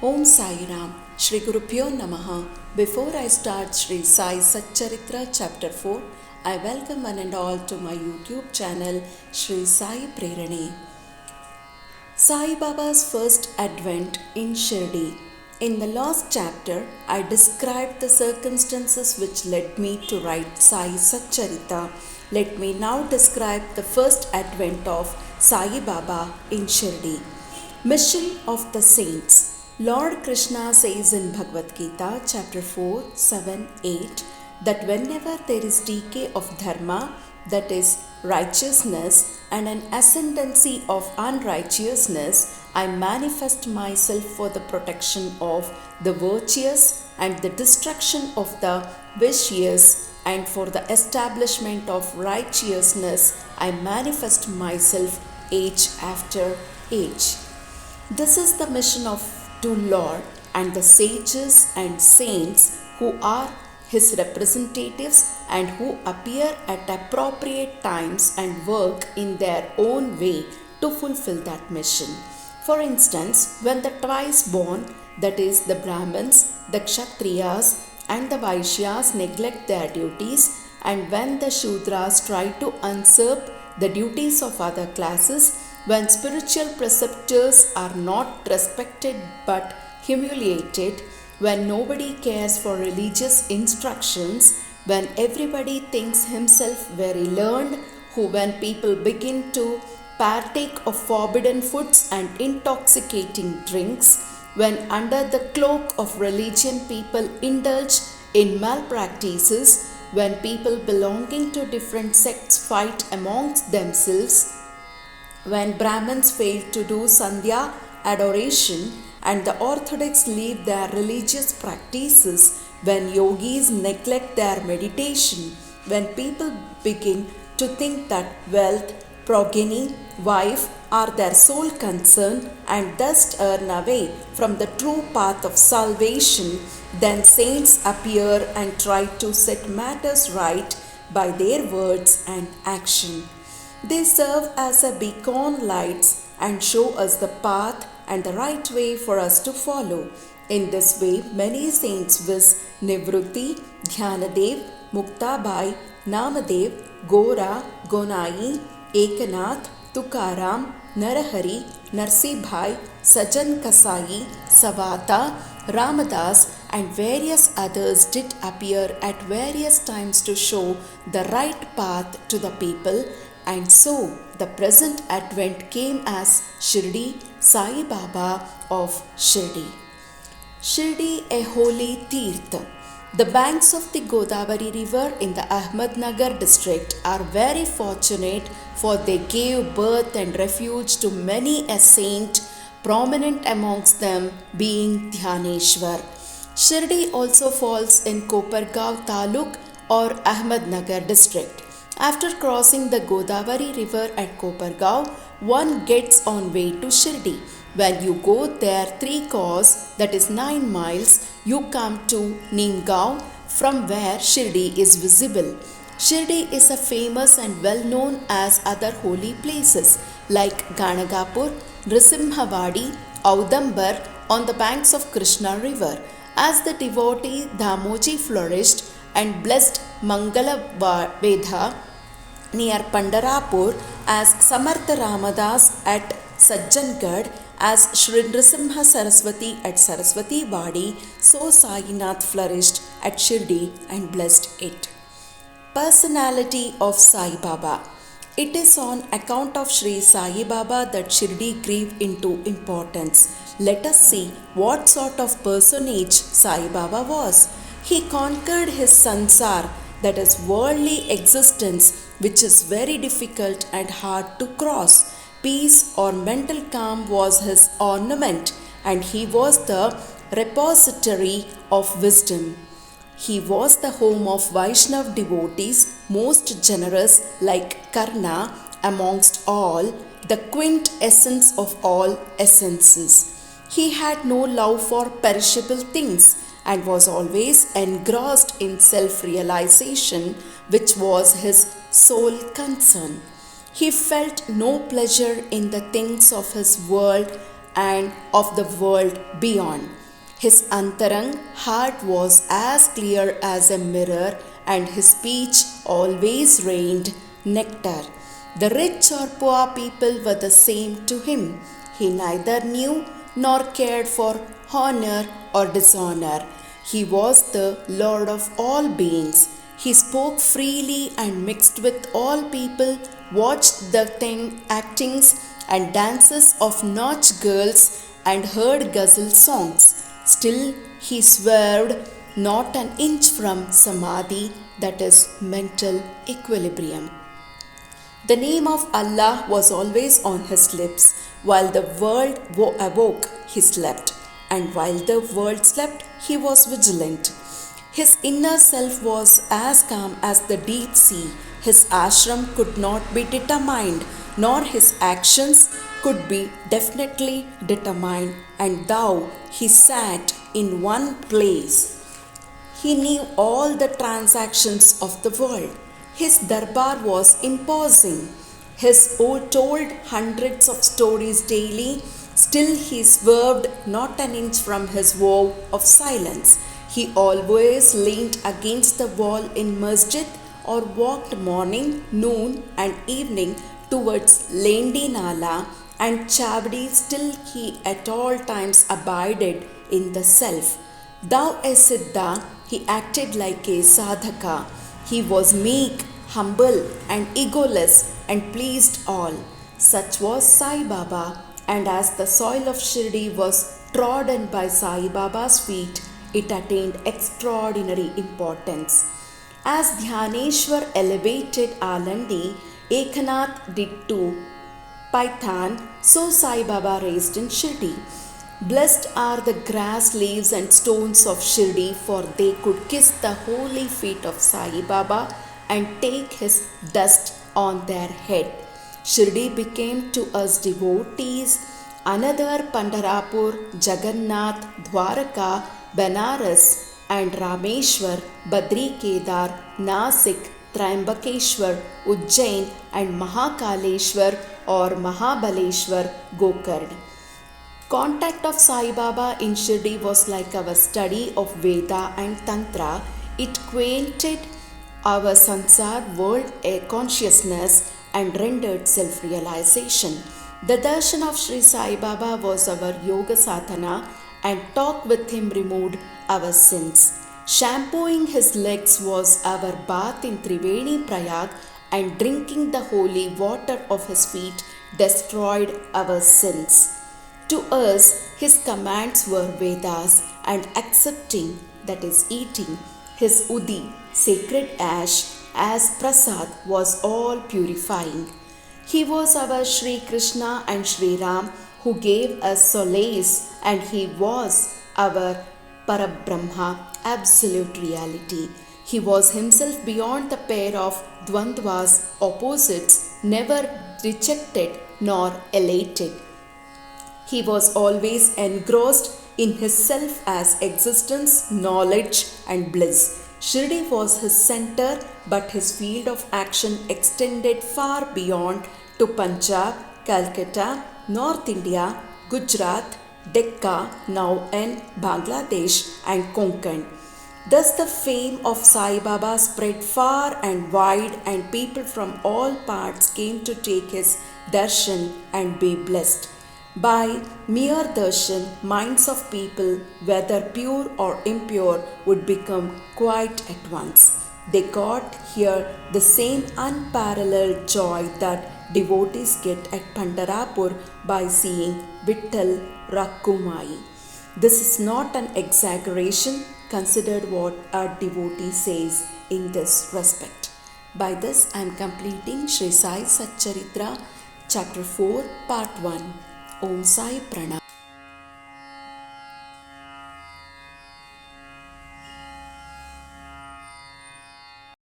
Om Sai Ram, Shri Gurupyo Namaha. Before I start Shri Sai Satcharitra Chapter 4, I welcome one and all to my YouTube channel Shri Sai Prerane. Sai Baba's first advent in Shirdi. In the last chapter, I described the circumstances which led me to write Sai Satcharita. Let me now describe the first advent of Sai Baba in Shirdi. Mission of the Saints. Lord Krishna says in Bhagavad Gita, chapter 4, 7, 8, that whenever there is decay of dharma, that is righteousness, and an ascendancy of unrighteousness, I manifest myself for the protection of the virtuous and the destruction of the vicious, and for the establishment of righteousness, I manifest myself age after age. This is the mission of to Lord and the sages and saints who are His representatives and who appear at appropriate times and work in their own way to fulfill that mission. For instance, when the twice born, that is the Brahmins, the Kshatriyas and the Vaishyas neglect their duties, and when the Shudras try to usurp the duties of other classes, when spiritual preceptors are not respected but humiliated, when nobody cares for religious instructions, when everybody thinks himself very learned, when people begin to partake of forbidden foods and intoxicating drinks, when under the cloak of religion people indulge in malpractices, when people belonging to different sects fight amongst themselves, when Brahmins fail to do Sandhya adoration and the Orthodox leave their religious practices, when yogis neglect their meditation, when people begin to think that wealth, progeny, wife are their sole concern and thus turn away from the true path of salvation, then saints appear and try to set matters right by their words and action. They serve as a beacon lights and show us the path and the right way for us to follow. In this way, many saints viz. Nivrutti, Dhyanadev, Muktabai, Namadev, Gora, Gonai, Ekanath, Tukaram, Narahari, Narsibhai, Sajan Kasai, Savata, Ramadas and various others did appear at various times to show the right path to the people, and so the present advent came as Shirdi, Sai Baba of Shirdi. Shirdi, a holy Tirth. The banks of the Godavari river in the Ahmednagar district are very fortunate, for they gave birth and refuge to many a saint, prominent amongst them being Dhyaneshwar. Shirdi also falls in Kopargaon Taluk or Ahmednagar district. After crossing the Godavari river at Kopargaon, one gets on way to Shirdi. When you go there 3 kos, that is 9 miles, you come to Neemgaon, from where Shirdi is visible. Shirdi is a famous and well known as other holy places like Ganagapur, Nrisimhavadi, Audambar on the banks of Krishna river. As the devotee Damoji flourished and blessed Mangala Vedha near Pandarapur, as Samartha Ramadas at Sajjangad, as Shri Nrisimha Saraswati at Saraswati Wadi, so Sainath flourished at Shirdi and blessed it. Personality of Sai Baba. It is on account of Shri Sai Baba that Shirdi grew into importance. Let us see what sort of personage Sai Baba was. He conquered his sansar, that is worldly existence, which is very difficult and hard to cross. Peace or mental calm was his ornament, and he was the repository of wisdom. He was the home of Vaishnav devotees, most generous like Karna amongst all, the quintessence of all essences. He had no love for perishable things and was always engrossed in self-realization, which was his sole concern. He felt no pleasure in the things of his world and of the world beyond. His antarang heart was as clear as a mirror, and his speech always rained nectar. The rich or poor people were the same to him. He neither knew nor cared for honor or dishonor. He was the Lord of all beings. He spoke freely and mixed with all people, watched the actings and dances of nautch girls, and heard ghazal songs. Still, he swerved not an inch from samadhi, that is, mental equilibrium. The name of Allah was always on his lips. While the world awoke, he slept, and while the world slept, he was vigilant. His inner self was as calm as the deep sea. His ashram could not be determined, nor his actions could be definitely determined, and thou he sat in one place. He knew all the transactions of the world. His darbar was imposing. His told hundreds of stories daily. Still he swerved not an inch from his vow of silence. He always leaned against the wall in masjid or walked morning, noon and evening towards Lendi Nala and Chavdi. Still he at all times abided in the self. Thou a Siddha, he acted like a sadhaka. He was meek, humble, and egoless, and pleased all. Such was Sai Baba, and as the soil of Shirdi was trodden by Sai Baba's feet, it attained extraordinary importance. As Dhyaneshwar elevated Alandi, Ekanath did to Pythan, so Sai Baba raised in Shirdi. Blessed are the grass, leaves, and stones of Shirdi, for they could kiss the holy feet of Sai Baba and take his dust on their head. Shirdi became to us devotees another Pandharpur, Jagannath, Dwaraka, Benares, and Rameshwar, Badri Kedar, Nasik, Triambakeshwar, Ujjain, and Mahakaleshwar or Mahabaleshwar, Gokarna. Contact of Sai Baba in Shirdi was like our study of Veda and Tantra. It quainted our sansar world a consciousness and rendered self-realization. The darshan of Sri Sai Baba was our yoga sadhana, and talk with him removed our sins. Shampooing his legs was our bath in Triveni Prayag, and drinking the holy water of his feet destroyed our sins. To us, his commands were Vedas, and accepting, that is, eating, his Udi, sacred ash, as prasad was all purifying. He was our Sri Krishna and Sri Ram who gave us solace, and he was our Parabrahma, absolute reality. He was himself beyond the pair of Dvandvas, opposites, never rejected nor elated. He was always engrossed in his self as existence, knowledge, and bliss. Shirdi was his center, but his field of action extended far beyond to Punjab, Calcutta, North India, Gujarat, Decca, now in Bangladesh, and Konkan. Thus the fame of Sai Baba spread far and wide, and people from all parts came to take his darshan and be blessed. By mere darshan, minds of people, whether pure or impure, would become quiet at once. They got here the same unparalleled joy that devotees get at Pandharpur by seeing Vittal Rakumai. This is not an exaggeration. Consider what a devotee says in this respect. By this, I am completing Sri Sai Satcharitra, Chapter 4, Part 1. Om Sai Pranam.